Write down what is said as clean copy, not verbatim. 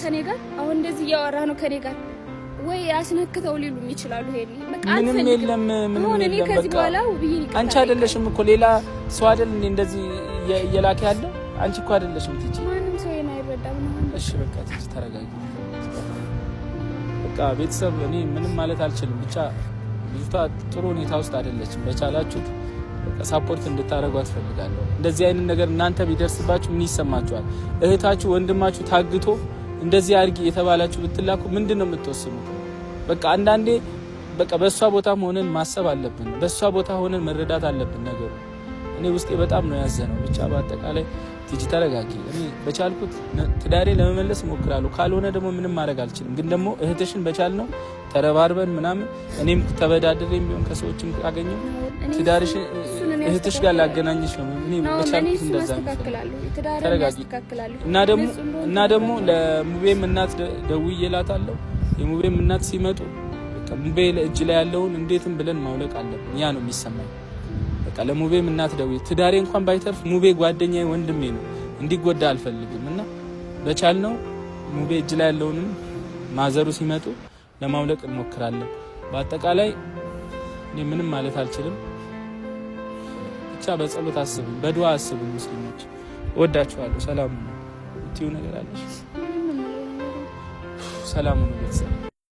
ከኔ ጋር አሁን እንደዚህ እያወራ ነው ከኔ ጋር ወይ አስነክተው ሊሉም ይችላሉ። ሄኒ በቃ ምንም የለም ከዚህ በኋላ ውብዬን ይቀር አንቺ አይደለሽም እኮ ሌላ ሰው አይደል እንደዚህ እየላከ ያለው አንቺ እኮ አይደለሽም ትጂ ማንም ሰው የና አይረዳም ነው። እሺ በቃ ትጂ ተረጋጊ። በቃ ቤተሰብ እኔ ምንም ማለት አልችልም። ብቻ ልጅቷ ጥሩ ሁኔታ ውስጥ አይደለችም። በቻላችሁት በቃ ሳፖርት እንድታረጓት ፈልጋለሁ። እንደዚህ አይነት ነገር እናንተ ቢደርስባችሁ ምን ይሰማችኋል? እህታችሁ ወንድማችሁ ታግቶ እንደዚህ አድርጊ የተባላችሁ ብትላኩ ምንድነው የምትወስኑት? በቃ አንዳንዴ በቃ በሷ ቦታ ሆነን ማሰብ አለብን። በሷ ቦታ ሆነን መረዳት አለብን ነገሩ። እኔ ውስጤ በጣም ነው ያዘነው። ብቻ በአጠቃላይ ትጂ ተረጋጊ። እኔ በቻልኩት ትዳሬ ለመመለስ እሞክራለሁ። ካልሆነ ደግሞ ምንም ማድረግ አልችልም። ግን ደግሞ እህትሽን በቻልነው ተረባርበን ምናምን እኔም ተበዳድሬም ቢሆን ከሰዎችም ካገኘው ትዳርሽ እህትሽ ጋር ላገናኝሽ ነው። እኔ በቻልኩት እንደዛ ነው። ተረጋጊ። እና ደግሞ ለሙቤም እናት ደውዬላታለሁ። የሙቤም እናት ሲመጡ በቃ ሙቤ እጅ ላይ ያለውን እንዴትም ብለን ማውለቅ አለብን። ያ ነው የሚሰማኝ። በቃ ለሙቤም እናት ደውዬ ትዳሬ እንኳን ባይተርፍ ሙቤ ጓደኛዬ ወንድሜ ነው፣ እንዲጎዳ አልፈልግም። እና በቻልነው ሙቤ እጅ ላይ ያለውንም ማዘሩ ሲመጡ ለማውለቅ እንሞክራለን። በአጠቃላይ እኔ ምንም ማለት አልችልም። ብቻ በጸሎት አስቡ፣ በዱዓ አስቡ። ሙስሊሞች እወዳችኋለሁ። ሰላም ነው። ትዩ ነገር አለሽ? ሰላም ነው ቤተሰብ